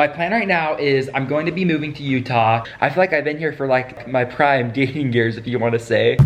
My plan right now is I'm going to be moving to Utah. I feel like I've been here for like my prime dating years, if you want to say.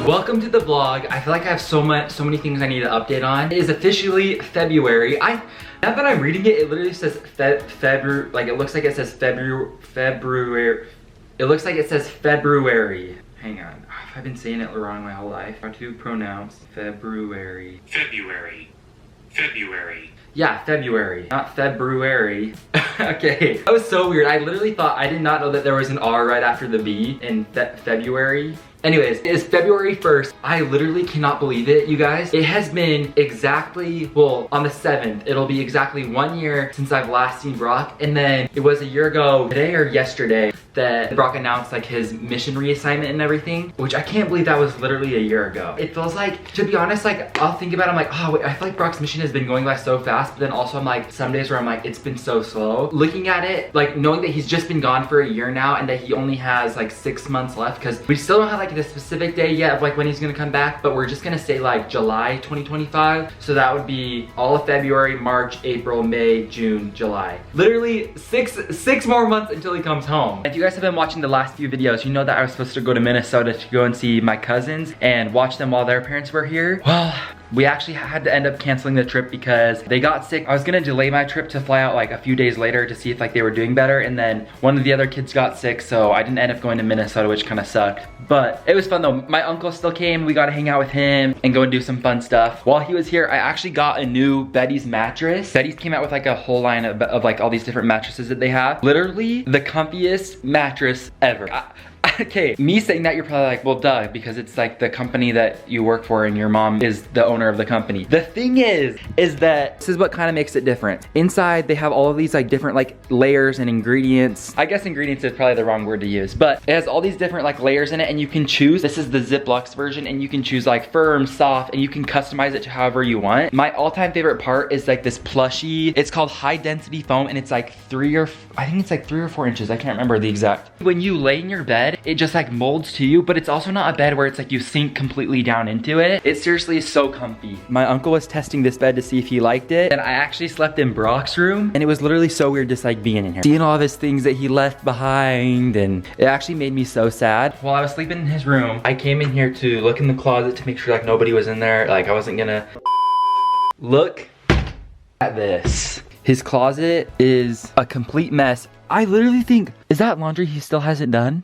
Welcome to the vlog. I feel like I have so many things I need to update on. It is officially February. Now that I'm reading it, it literally says February. Like it looks like it says February. It looks like it says February. Hang on. I've been saying it wrong my whole life. How to pronounce February? February. Yeah, February, not February. Okay, that was so weird. I literally thought, I did not know that there was an R right after the B in February. Anyways, it's February 1st. I literally cannot believe it, you guys. It has been exactly, well, on the 7th, it'll be exactly 1 year since I've last seen Brock. And then it was a year ago, today or yesterday, that Brock announced like his mission reassignment and everything, which I can't believe that was literally a year ago. It feels like, to be honest, like I'll think about it, I'm like, oh wait, I feel like Brock's mission has been going by so fast, but then also I'm like, some days where I'm like, it's been so slow. Looking at it, like knowing that he's just been gone for a year now and that he only has like 6 months left, because we still don't have like the specific day yet of like when he's gonna come back, but we're just gonna say like July 2025. So that would be all of February, March, April, May, June, July. Literally six more months until he comes home. If you guys have been watching the last few videos, you know that I was supposed to go to Minnesota to go and see my cousins and watch them while their parents were here. Well, we actually had to end up canceling the trip because they got sick. I was gonna delay my trip to fly out like a few days later to see if like they were doing better, and then one of the other kids got sick, so I didn't end up going to Minnesota, which kind of sucked. But it was fun though. My uncle still came. We got to hang out with him and go and do some fun stuff. While he was here, I actually got a new Betty's mattress. Betty's came out with like a whole line of like all these different mattresses that they have. Literally the comfiest mattress ever. Okay, me saying that, you're probably like, well, duh, because it's like the company that you work for and your mom is the owner of the company. The thing is that this is what kind of makes it different. Inside, they have all of these like different like layers and ingredients. I guess ingredients is probably the wrong word to use, but it has all these different like layers in it, and you can choose. This is the Ziploc version, and you can choose like firm, soft, and you can customize it to however you want. My all-time favorite part is like this plushie. It's called high density foam, and it's like 3 or 4 inches. I can't remember the exact. When you lay in your bed, it just like molds to you, but it's also not a bed where it's like you sink completely down into it. It seriously is so comfy. My uncle was testing this bed to see if he liked it, and I actually slept in Brock's room, and it was literally so weird just like being in here, seeing all of his things that he left behind, and it actually made me so sad. While I was sleeping in his room, I came in here to look in the closet to make sure like nobody was in there. Like I wasn't gonna look at this. His closet is a complete mess. I literally think, is that laundry he still hasn't done?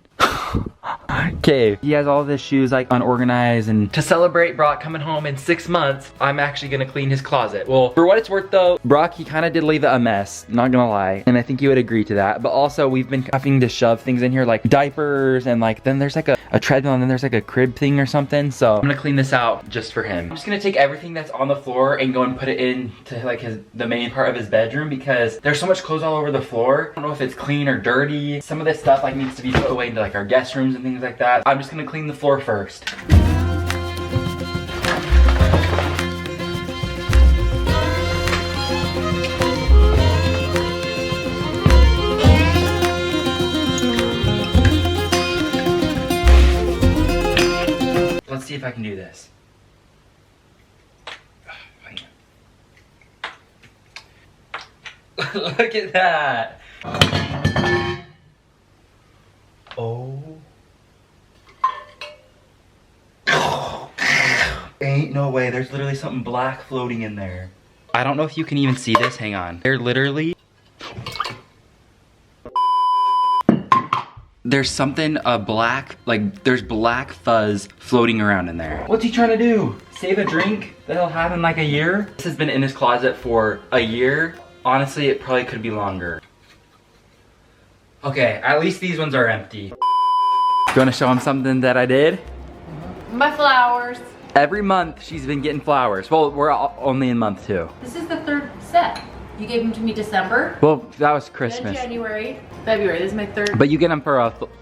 Okay, he has all of his shoes like unorganized, and to celebrate Brock coming home in 6 months, I'm actually gonna clean his closet. Well, for what it's worth though, Brock, he kind of did leave it a mess, not gonna lie, and I think you would agree to that. But also, we've been having to shove things in here like diapers, and like then there's like a treadmill, and then there's like a crib thing or something. So I'm gonna clean this out just for him. I'm just gonna take everything that's on the floor and go and put it into like the main part of his bedroom, because there's so much clothes all over the floor. I don't know if it's clean or dirty. Some of this stuff like needs to be put away into like our guest rooms and things like that. I'm just gonna clean the floor first. Let's see if I can do this. Look at that. Oh. Ain't no way. There's literally something black floating in there. I don't know if you can even see this. Hang on. They're literally... There's something black, like there's black fuzz floating around in there. What's he trying to do? Save a drink that he'll have in like a year? This has been in his closet for a year. Honestly, it probably could be longer. Okay, at least these ones are empty. You wanna show him something that I did? My flowers. Every month she's been getting flowers. Well, we're only in month 2. This is the 3rd set. You gave them to me December. Well, that was Then Christmas. January, February. This is my third. But you get them for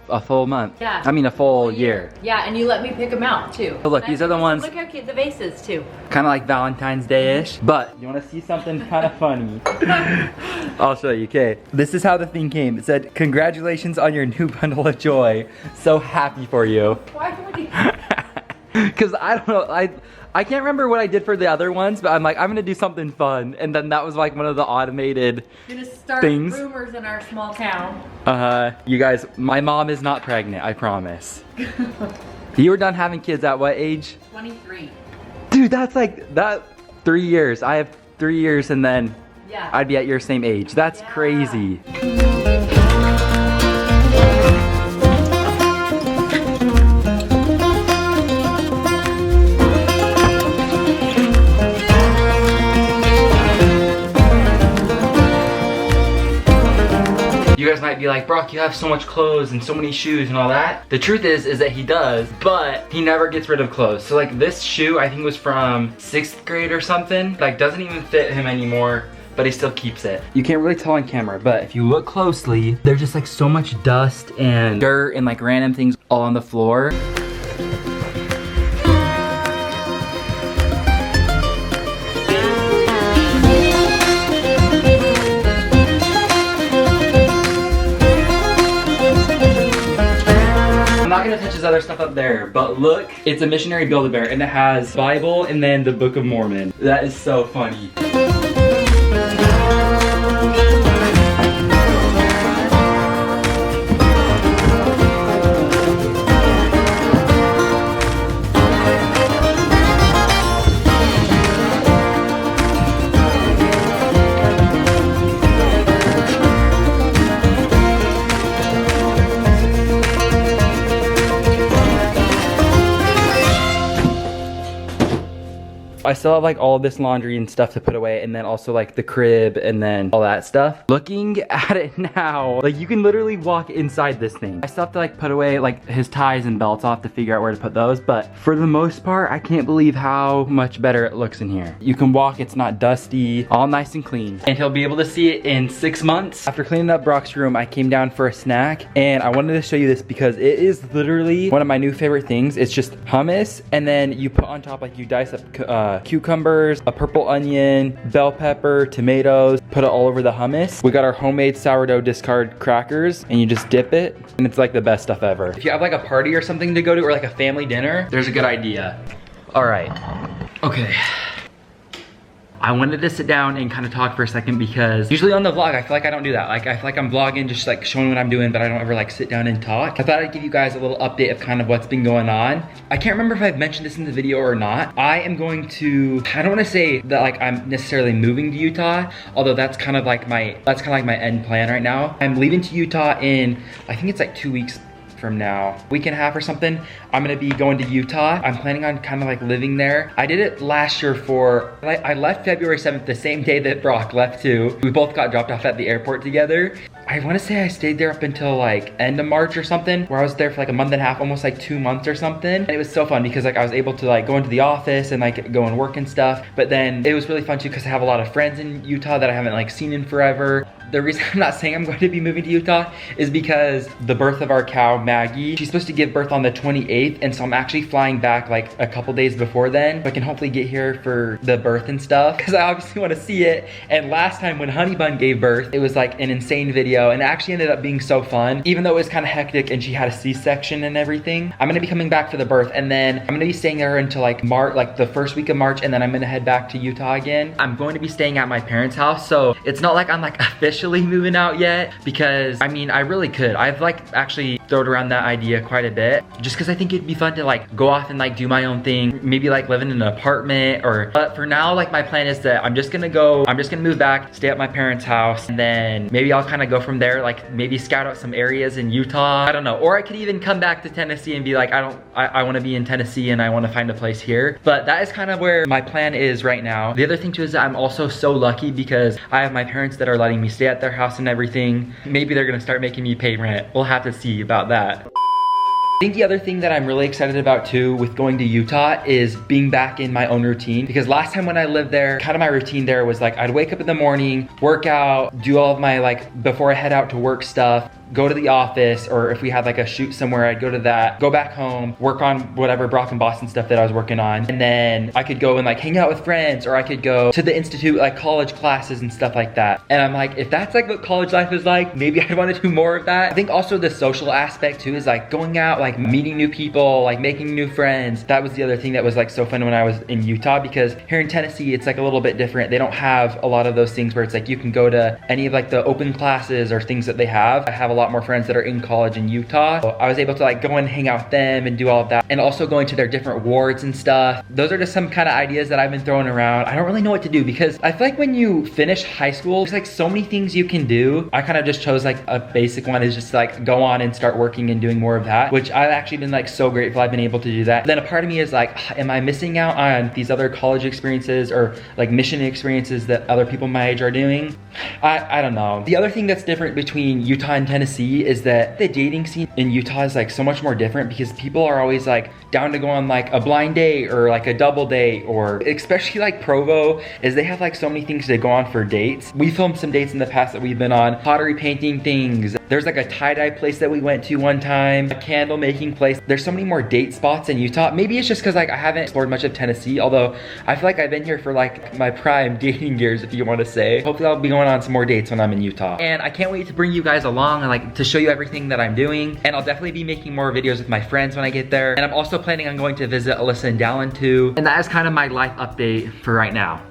a full month. Yeah. I mean a full year. Yeah, and you let me pick them out too. Oh, look, these are the ones Look how cute the vase is too. kind of like Valentine's Day-ish. But you want to see something kind of funny? I'll show you. Okay, this is how the thing came. It said, "Congratulations on your new bundle of joy. So happy for you." Why would you? Because I don't know, I can't remember what I did for the other ones, but I'm like, I'm gonna do something fun. And then that was like one of the automated You're gonna start things. rumors in our small town. You guys, my mom is not pregnant, I promise. You were done having kids at what age? 23. Dude, that's like, 3 years. I have 3 years and then Yeah. I'd be at your same age. That's Yeah. crazy. You guys might be like, Brock, you have so much clothes and so many shoes and all that. The truth is that he does, but he never gets rid of clothes. So like this shoe, I think was from 6th grade or something. Like doesn't even fit him anymore, but he still keeps it. You can't really tell on camera, but if you look closely, there's just like so much dust and dirt and like random things all on the floor. I'm not gonna touch his other stuff up there, but look, it's a missionary Build-A-Bear and it has Bible and then the Book of Mormon. That is so funny. I still have like all of this laundry and stuff to put away, and then also like the crib and then all that stuff. Looking at it now, like you can literally walk inside this thing. I still have to like put away like his ties and belts. I'll have to figure out where to put those, but for the most part, I can't believe how much better it looks in here. You can walk, it's not dusty, all nice and clean. And he'll be able to see it in 6 months. After cleaning up Brock's room, I came down for a snack, and I wanted to show you this because it is literally one of my new favorite things. It's just hummus, and then you put on top, like you dice up cucumbers, a purple onion, bell pepper, tomatoes, put it all over the hummus. We got our homemade sourdough discard crackers, and you just dip it, and it's like the best stuff ever. If you have like a party or something to go to, or like a family dinner, there's a good idea. All right, okay. I wanted to sit down and kind of talk for a second because usually on the vlog, I feel like I don't do that. Like I feel like I'm vlogging, just like showing what I'm doing, but I don't ever like sit down and talk. I thought I'd give you guys a little update of kind of what's been going on. I can't remember if I've mentioned this in the video or not. I am going to, I don't want to say that like I'm necessarily moving to Utah, although that's kind of like my end plan right now. I'm leaving to Utah in, I think it's like 2 weeks from now, week and a half or something. I'm gonna be going to Utah. I'm planning on kind of like living there. I did it last year I left February 7th, the same day that Brock left too. We both got dropped off at the airport together. I wanna say I stayed there up until like end of March or something, where I was there for like a month and a half, almost like 2 months or something. And it was so fun because like I was able to like go into the office and like go and work and stuff. But then it was really fun too because I have a lot of friends in Utah that I haven't like seen in forever. The reason I'm not saying I'm going to be moving to Utah is because the birth of our cow, Maggie, she's supposed to give birth on the 28th, and so I'm actually flying back like a couple days before then, so I can hopefully get here for the birth and stuff, because I obviously want to see it. And last time when Honey Bun gave birth, it was like an insane video, and it actually ended up being so fun, even though it was kind of hectic and she had a C-section and everything. I'm gonna be coming back for the birth, and then I'm gonna be staying there until like March, like the first week of March, and then I'm gonna head back to Utah again. I'm going to be staying at my parents' house, so it's not like I'm like officially moving out yet, because I mean I really could. I've like actually thrown around that idea quite a bit, just because I think it'd be fun to like go off and like do my own thing, maybe like live in an apartment, or but for now like my plan is that I'm just gonna move back, stay at my parents' house, and then maybe I'll kind of go from there, like maybe scout out some areas in Utah, I don't know, or I could even come back to Tennessee and be like I want to be in Tennessee and I want to find a place here. But that is kind of where my plan is right now. The other thing too is that I'm also so lucky because I have my parents that are letting me stay at their house and everything. Maybe they're gonna start making me pay rent. We'll have to see about that. think the other thing that I'm really excited about too with going to Utah is being back in my own routine, because last time when I lived there, kind of my routine there was like I'd wake up in the morning, work out, do all of my like before I head out to work stuff, go to the office, or if we had like a shoot somewhere, I'd go to that, go back home, work on whatever Brock and Boston stuff that I was working on. And then I could go and like hang out with friends, or I could go to the institute, like college classes and stuff like that. And I'm like, if that's like what college life is like, maybe I want to do more of that. I think also the social aspect too is like going out, like meeting new people, like making new friends. That was the other thing that was like so fun when I was in Utah, because here in Tennessee, it's like a little bit different. They don't have a lot of those things where it's like you can go to any of like the open classes or things that they have. I have a lot more friends that are in college in Utah. So I was able to like go and hang out with them and do all of that, and also going to their different wards and stuff. Those are just some kind of ideas that I've been throwing around. I don't really know what to do, because I feel like when you finish high school, there's like so many things you can do. I kind of just chose like a basic one, is just like go on and start working and doing more of that, which I've actually been like so grateful I've been able to do that. Then a part of me is like, am I missing out on these other college experiences or like mission experiences that other people my age are doing? I don't know. The other thing that's different between Utah and Tennessee is that the dating scene in Utah is like so much more different, because people are always like down to go on like a blind date or like a double date, or especially like Provo is they have like so many things to go on for dates. We filmed some dates in the past that we've been on, pottery painting things. There's like a tie-dye place that we went to one time, a candle making place. There's so many more date spots in Utah. Maybe it's just because like I haven't explored much of Tennessee, although I feel like I've been here for like my prime dating years, if you want to say. Hopefully I'll be going on some more dates when I'm in Utah. And I can't wait to bring you guys along and like to show you everything that I'm doing. And I'll definitely be making more videos with my friends when I get there. And I'm also planning on going to visit Alyssa and Dallin too. And that is kind of my life update for right now.